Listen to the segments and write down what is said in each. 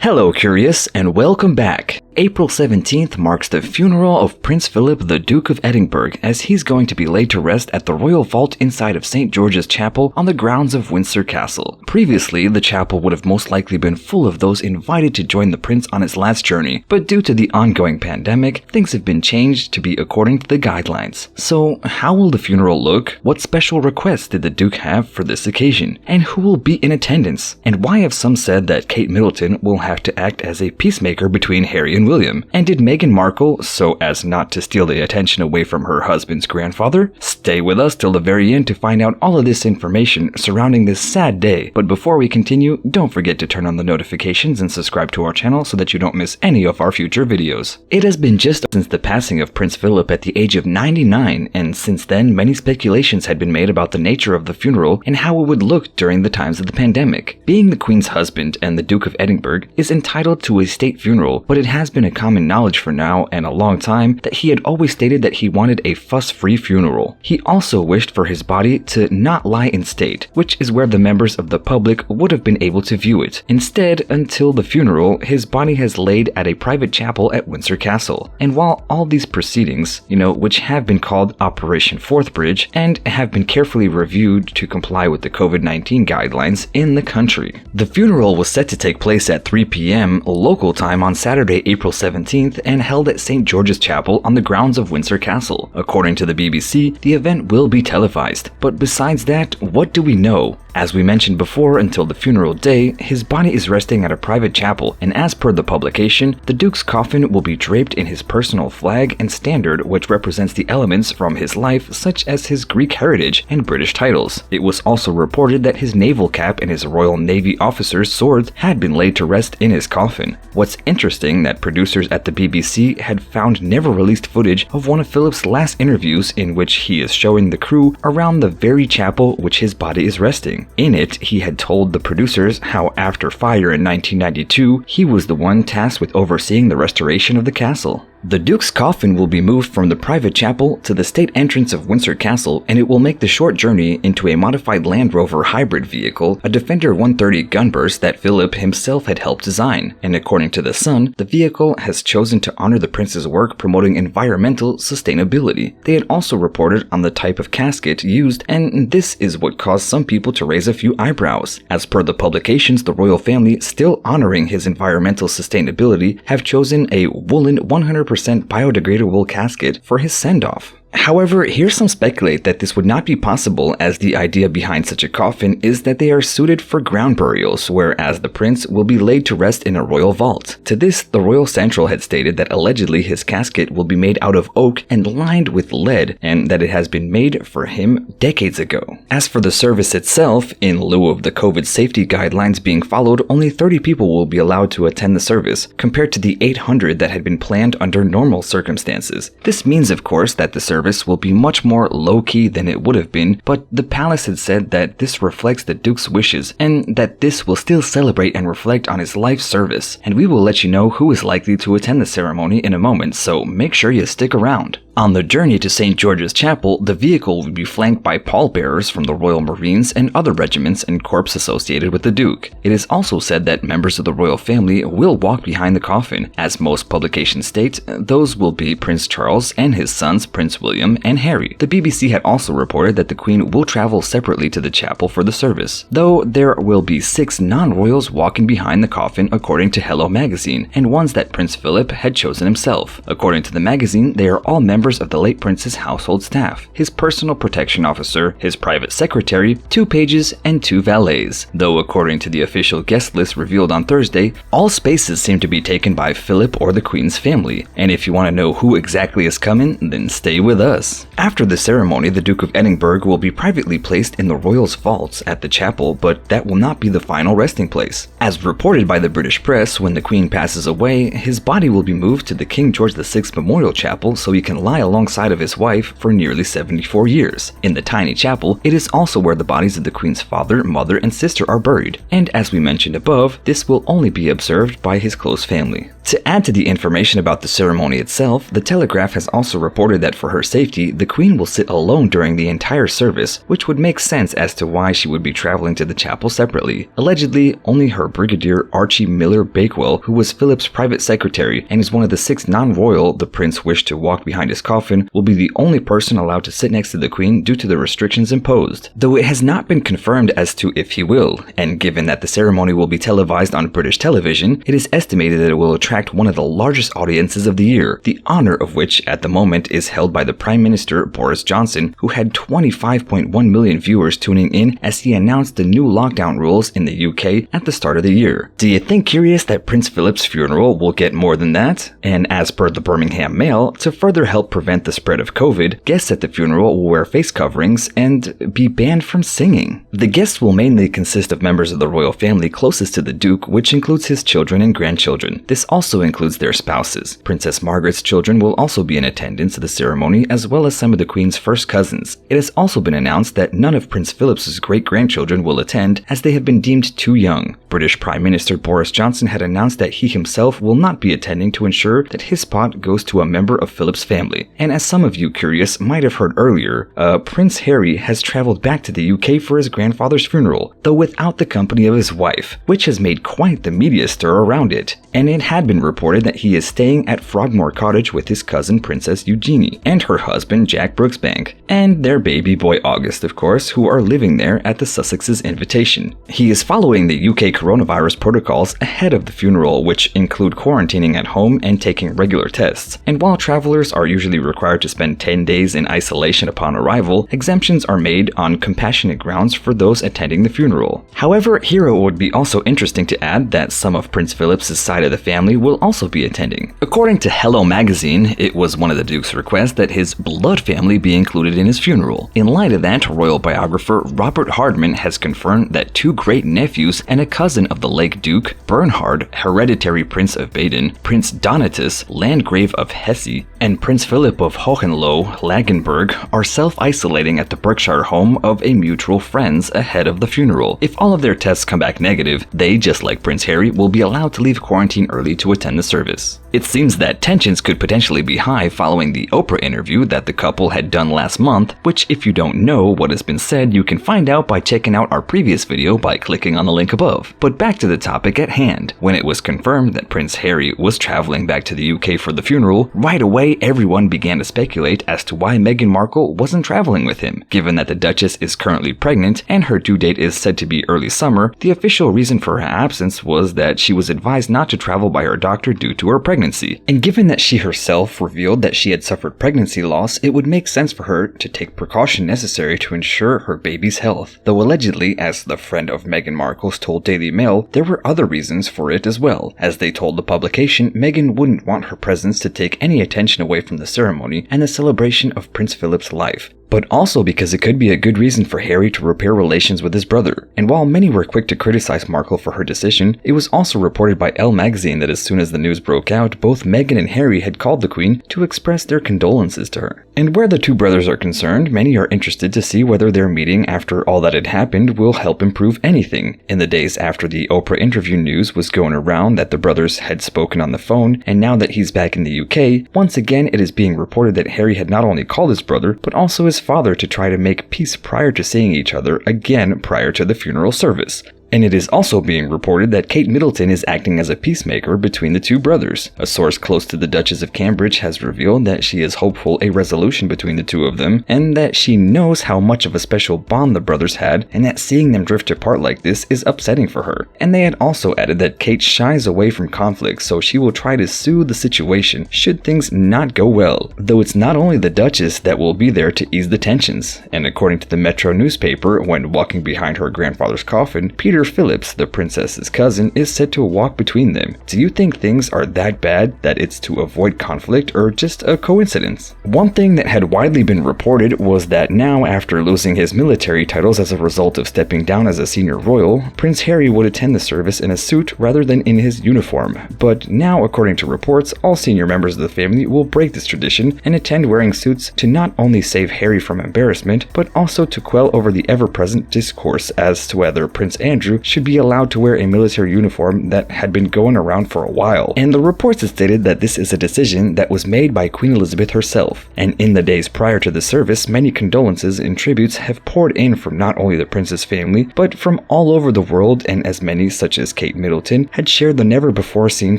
Hello Curious, and welcome back. April 17th marks the funeral of Prince Philip, the Duke of Edinburgh, as he's going to be laid to rest at the Royal Vault inside of St. George's Chapel on the grounds of Windsor Castle. Previously, the chapel would have most likely been full of those invited to join the prince on his last journey, but due to the ongoing pandemic, things have been changed to be according to the guidelines. So, how will the funeral look? What special requests did the Duke have for this occasion? And who will be in attendance? And why have some said that Kate Middleton will have to act as a peacemaker between Harry and William? And did Meghan Markel, so as not to steal the attention away from her husband's grandfather? Stay with us till the very end to find out all of this information surrounding this sad day. But before we continue, don't forget to turn on the notifications and subscribe to our channel so that you don't miss any of our future videos. It has been just since the passing of Prince Philip at the age of 99, and since then many speculations had been made about the nature of the funeral and how it would look during the times of the pandemic. Being the Queen's husband and the Duke of Edinburgh is entitled to a state funeral, but it has been a common knowledge for now and a long time that he had always stated that he wanted a fuss-free funeral. He also wished for his body to not lie in state, which is where the members of the public would have been able to view it. Instead, until the funeral, his body has laid at a private chapel at Windsor Castle. And while all these proceedings, which have been called Operation Fourth Bridge and have been carefully reviewed to comply with the COVID-19 guidelines in the country. The funeral was set to take place at 3 p.m. local time on Saturday, April 17th, and held at St. George's Chapel on the grounds of Windsor Castle. According to the BBC, the event will be televised. But besides that, what do we know? As we mentioned before, until the funeral day, his body is resting at a private chapel, and as per the publication, the Duke's coffin will be draped in his personal flag and standard, which represents the elements from his life, such as his Greek heritage and British titles. It was also reported that his naval cap and his Royal Navy officer's swords had been laid to rest in his coffin. What's interesting that producers at the BBC had found never released footage of one of Philip's last interviews in which he is showing the crew around the very chapel which his body is resting. In it, he had told the producers how after fire in 1992, he was the one tasked with overseeing the restoration of the castle. The Duke's coffin will be moved from the private chapel to the state entrance of Windsor Castle, and it will make the short journey into a modified Land Rover hybrid vehicle, a Defender 130 gunburst that Philip himself had helped design. And according to The Sun, the vehicle has chosen to honor the prince's work promoting environmental sustainability. They had also reported on the type of casket used, and this is what caused some people to raise a few eyebrows. As per the publications, the royal family, still honoring his environmental sustainability, have chosen a woolen 100% biodegradable casket for his send-off. However, here's some speculate that this would not be possible, as the idea behind such a coffin is that they are suited for ground burials, whereas the prince will be laid to rest in a royal vault. To this, the Royal Central had stated that allegedly his casket will be made out of oak and lined with lead, and that it has been made for him decades ago. As for the service itself, in lieu of the COVID safety guidelines being followed, only 30 people will be allowed to attend the service, compared to the 800 that had been planned under normal circumstances. This means, of course, that the service will be much more low-key than it would have been, but the palace had said that this reflects the Duke's wishes, and that this will still celebrate and reflect on his life service. And we will let you know who is likely to attend the ceremony in a moment, so make sure you stick around. On the journey to St. George's Chapel, the vehicle will be flanked by pallbearers from the Royal Marines and other regiments and corps associated with the Duke. It is also said that members of the royal family will walk behind the coffin. As most publications state, those will be Prince Charles and his sons Prince William and Harry. The BBC had also reported that the Queen will travel separately to the chapel for the service, though there will be 6 non-royals walking behind the coffin according to Hello magazine, and ones that Prince Philip had chosen himself. According to the magazine, they are all members of the late prince's household staff, his personal protection officer, his private secretary, 2 pages, and 2 valets. Though according to the official guest list revealed on Thursday, all spaces seem to be taken by Philip or the Queen's family. And if you want to know who exactly is coming, then stay with us. After the ceremony, the Duke of Edinburgh will be privately placed in the royals' vaults at the chapel, but that will not be the final resting place. As reported by the British press, when the Queen passes away, his body will be moved to the King George VI Memorial Chapel so he can lie alongside of his wife for nearly 74 years. In the tiny chapel, it is also where the bodies of the Queen's father, mother, and sister are buried, and as we mentioned above, this will only be observed by his close family. To add to the information about the ceremony itself, the Telegraph has also reported that for her safety, the Queen will sit alone during the entire service, which would make sense as to why she would be traveling to the chapel separately. Allegedly, only her Brigadier Archie Miller Bakewell, who was Philip's private secretary and is one of the 6 non-royal the prince wished to walk behind his coffin, will be the only person allowed to sit next to the Queen due to the restrictions imposed, though it has not been confirmed as to if he will, and given that the ceremony will be televised on British television, it is estimated that it will attract one of the largest audiences of the year, the honor of which at the moment is held by the Prime Minister Boris Johnson, who had 25.1 million viewers tuning in as he announced the new lockdown rules in the UK at the start of the year. Do you think curious that Prince Philip's funeral will get more than that? And as per the Birmingham Mail, to further help prevent the spread of COVID, guests at the funeral will wear face coverings and be banned from singing. The guests will mainly consist of members of the royal family closest to the Duke, which includes his children and grandchildren. This also includes their spouses. Princess Margaret's children will also be in attendance at the ceremony, as well as some of the Queen's first cousins. It has also been announced that none of Prince Philip's great-grandchildren will attend, as they have been deemed too young. British Prime Minister Boris Johnson had announced that he himself will not be attending to ensure that his spot goes to a member of Philip's family. And as some of you curious might have heard earlier, Prince Harry has traveled back to the UK for his grandfather's funeral, though without the company of his wife, which has made quite the media stir around it. And it had been reported that he is staying at Frogmore Cottage with his cousin Princess Eugenie and her husband Jack Brooksbank, and their baby boy August, of course, who are living there at the Sussex's invitation. He is following the UK coronavirus protocols ahead of the funeral, which include quarantining at home and taking regular tests. And while travelers are usually required to spend 10 days in isolation upon arrival, exemptions are made on compassionate grounds for those attending the funeral. However, here it would be also interesting to add that some of Prince Philip's side of the family will also be attending. According to Hello magazine, it was one of the Duke's requests that his blood family be included in his funeral. In light of that, royal biographer Robert Hardman has confirmed that 2 great-nephews and a cousin of the late Duke, Bernhard, hereditary Prince of Baden, Prince Donatus, Landgrave of Hesse, and Prince Philip of Hohenlohe-Langenburg are self-isolating at the Berkshire home of a mutual friends ahead of the funeral. If all of their tests come back negative, they, just like Prince Harry, will be allowed to leave quarantine early to attend the service. It seems that tensions could potentially be high following the Oprah interview that the couple had done last month, which if you don't know what has been said, you can find out by checking out our previous video by clicking on the link above. But back to the topic at hand. When it was confirmed that Prince Harry was traveling back to the UK for the funeral, right away everyone began to speculate as to why Meghan Markle wasn't traveling with him. Given that the Duchess is currently pregnant and her due date is said to be early summer, the official reason for her absence was that she was advised not to travel by her doctor due to her pregnancy. And given that she herself revealed that she had suffered pregnancy loss, it would make sense for her to take precaution necessary to ensure her baby's health. Though allegedly, as the friend of Meghan Markle's told Daily Mail, there were other reasons for it as well. As they told the publication, Meghan wouldn't want her presence to take any attention away from the ceremony and the celebration of Prince Philip's life, but also because it could be a good reason for Harry to repair relations with his brother. And while many were quick to criticize Markle for her decision, it was also reported by Elle magazine that as soon as the news broke out, both Meghan and Harry had called the Queen to express their condolences to her. And where the two brothers are concerned, many are interested to see whether their meeting after all that had happened will help improve anything. In the days after the Oprah interview news was going around that the brothers had spoken on the phone, and now that he's back in the UK, once again it is being reported that Harry had not only called his brother, but also his father to try to make peace prior to seeing each other again prior to the funeral service. And it is also being reported that Kate Middleton is acting as a peacemaker between the two brothers. A source close to the Duchess of Cambridge has revealed that she is hopeful a resolution between the two of them, and that she knows how much of a special bond the brothers had, and that seeing them drift apart like this is upsetting for her. And they had also added that Kate shies away from conflict, so she will try to soothe the situation should things not go well. Though it's not only the Duchess that will be there to ease the tensions. And according to the Metro newspaper, when walking behind her grandfather's coffin, Peter Phillips, the princess's cousin, is said to walk between them. Do you think things are that bad that it's to avoid conflict, or just a coincidence? One thing that had widely been reported was that now, after losing his military titles as a result of stepping down as a senior royal, Prince Harry would attend the service in a suit rather than in his uniform. But now, according to reports, all senior members of the family will break this tradition and attend wearing suits to not only save Harry from embarrassment, but also to quell over the ever-present discourse as to whether Prince Andrew Andrew should be allowed to wear a military uniform that had been going around for a while. And the reports had stated that this is a decision that was made by Queen Elizabeth herself. And in the days prior to the service, many condolences and tributes have poured in from not only the Prince's family, but from all over the world, and as many, such as Kate Middleton, had shared the never-before-seen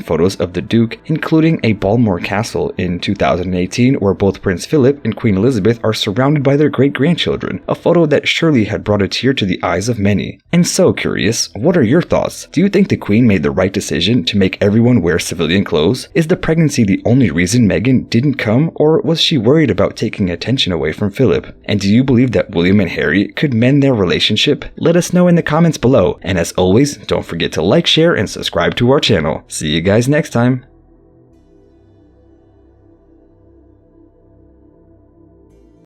photos of the Duke, including a Balmoral Castle in 2018 where both Prince Philip and Queen Elizabeth are surrounded by their great-grandchildren, a photo that surely had brought a tear to the eyes of many. And so curious, what are your thoughts? Do you think the Queen made the right decision to make everyone wear civilian clothes? Is the pregnancy the only reason Meghan didn't come, or was she worried about taking attention away from Philip? And do you believe that William and Harry could mend their relationship? Let us know in the comments below, and as always, don't forget to like, share, and subscribe to our channel. See you guys next time.